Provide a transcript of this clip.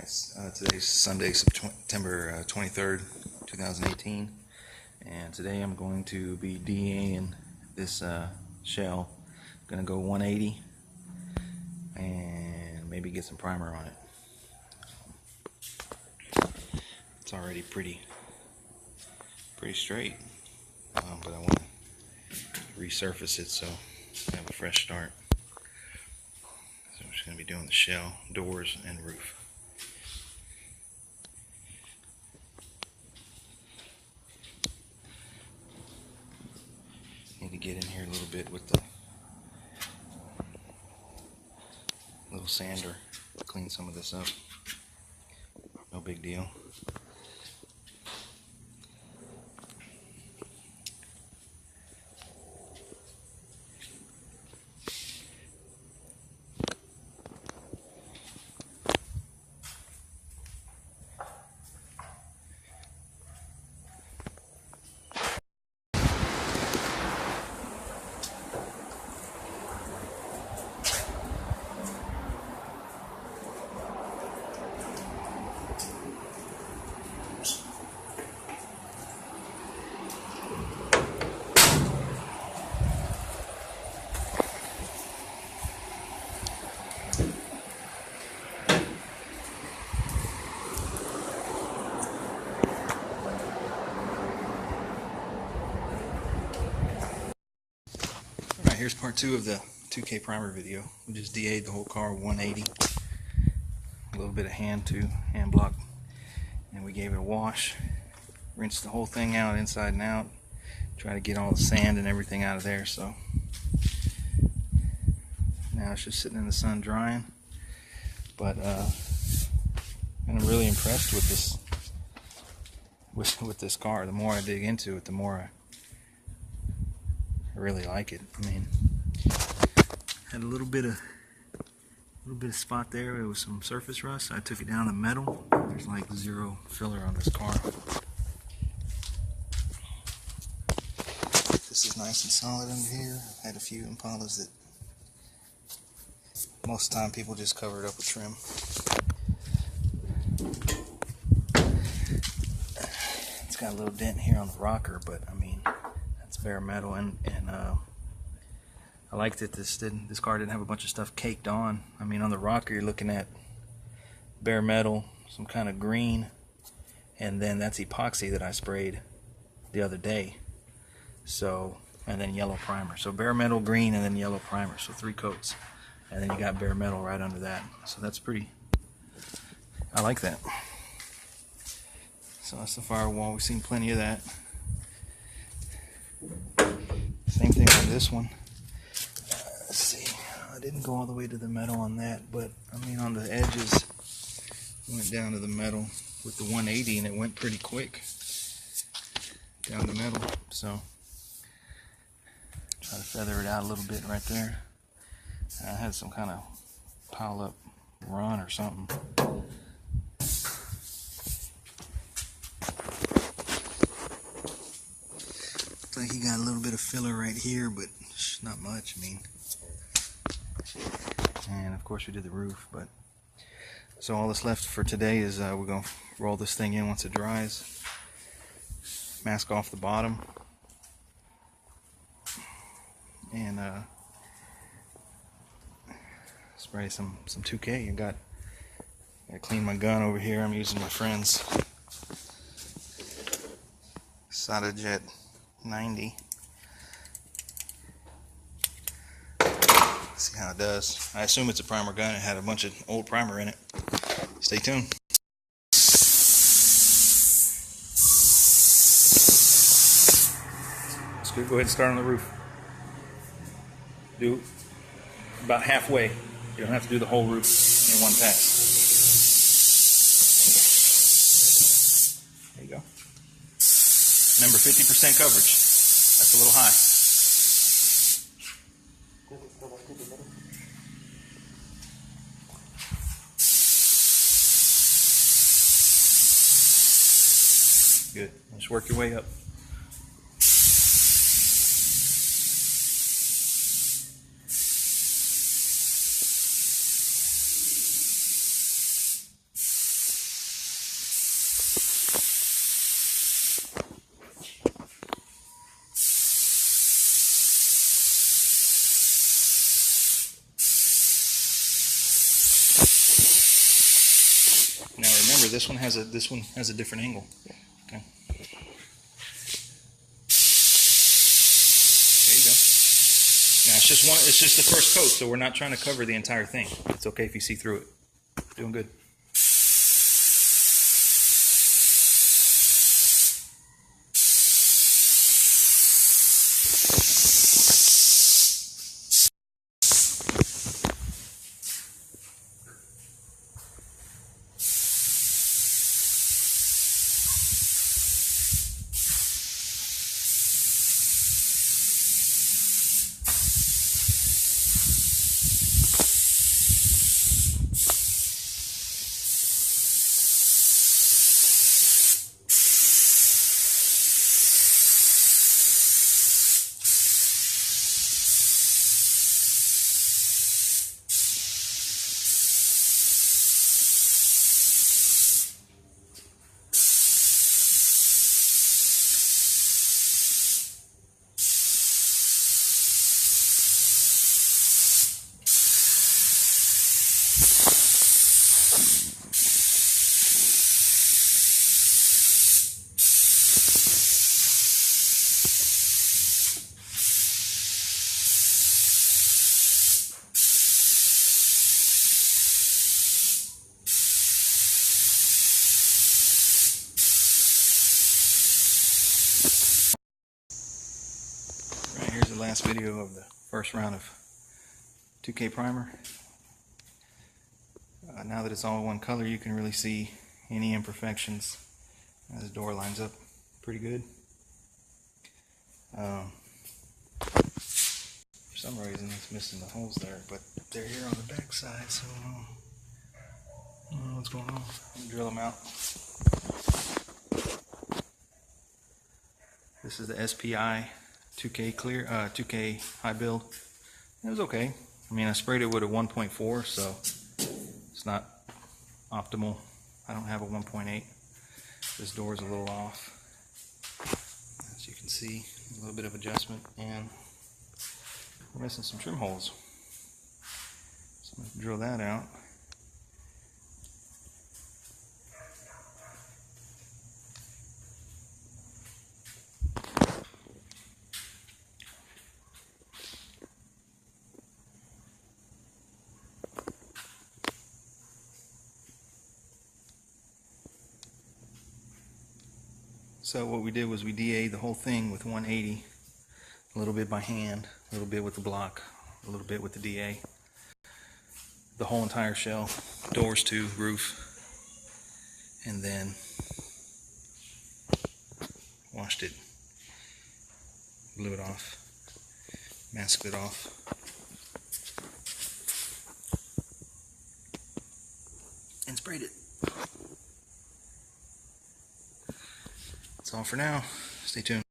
Today's Sunday, September 23rd, 2018, and today I'm going to be DAing this shell. Going to go 180 and maybe get some primer on it. It's already pretty straight, but I want to resurface it so I have a fresh start. So I'm just going to be doing the shell, doors, and roof. Need to get in here a little bit with the little sander, clean some of this up. No big deal. Alright, here's part 2 of the 2K primer video. We just DA'd the whole car 180. A little bit of hand block, and we gave it a wash. Rinsed the whole thing out inside and out. Try to get all the sand and everything out of there. So now it's just sitting in the sun drying. But I'm really impressed with this car. The more I dig into it, the more I really like it. I mean, had a little bit of spot there. It was some surface rust. I took it down to metal. There's like zero filler on this car. This is nice and solid under here. I've had a few Impalas that most of the time people just cover it up with trim. It's got a little dent here on the rocker, but I mean, that's bare metal, and I liked it. This car didn't have a bunch of stuff caked on. I mean, on the rocker you're looking at bare metal, some kind of green, and then that's epoxy that I sprayed the other day. So, and then yellow primer. So bare metal, green, and then yellow primer. So 3 coats, and then you got bare metal right under that. So that's pretty. I like that. So that's the firewall. We've seen plenty of that. Same thing on this one. Let's see. I didn't go all the way to the metal on that, but I mean on the edges, went down to the metal with the 180, and it went pretty quick down the metal. So try to feather it out a little bit right there. I had some kind of pile up run or something. Looks like he got a little bit of filler right here, but not much. I mean, and of course we did the roof. But so all that's left for today is we're gonna roll this thing in once it dries, mask off the bottom, and spray some 2K. I got to clean my gun over here. I'm using my friend's Jet 90. See how it does. I assume it's a primer gun. It had a bunch of old primer in it. Stay tuned. Let's go ahead and start on the roof. Do about halfway. You don't have to do the whole roof in one pass. There you go. Remember, 50% coverage. That's a little high. Good. Just work your way up. Now remember, this one has a different angle. Okay. There you go. Now it's just the first coat, so we're not trying to cover the entire thing. It's okay if you see through it. Doing good. Here's the last video of the first round of 2K primer. Now that it's all one color, you can really see any imperfections. The door lines up pretty good. For some reason it's missing the holes there, but they're here on the back side, so I don't know what's going on. Let me drill them out. This is the SPI 2K clear, 2K high build. It was okay. I mean, I sprayed it with a 1.4, so it's not optimal. I don't have a 1.8. This door is a little off. As you can see, a little bit of adjustment, and we're missing some trim holes. So I'm going to drill that out. So what we did was we DA'd the whole thing with 180, a little bit by hand, a little bit with the block, a little bit with the DA. The whole entire shell, doors too, roof, and then washed it, blew it off, masked it off. And sprayed it. That's all for now. Stay tuned.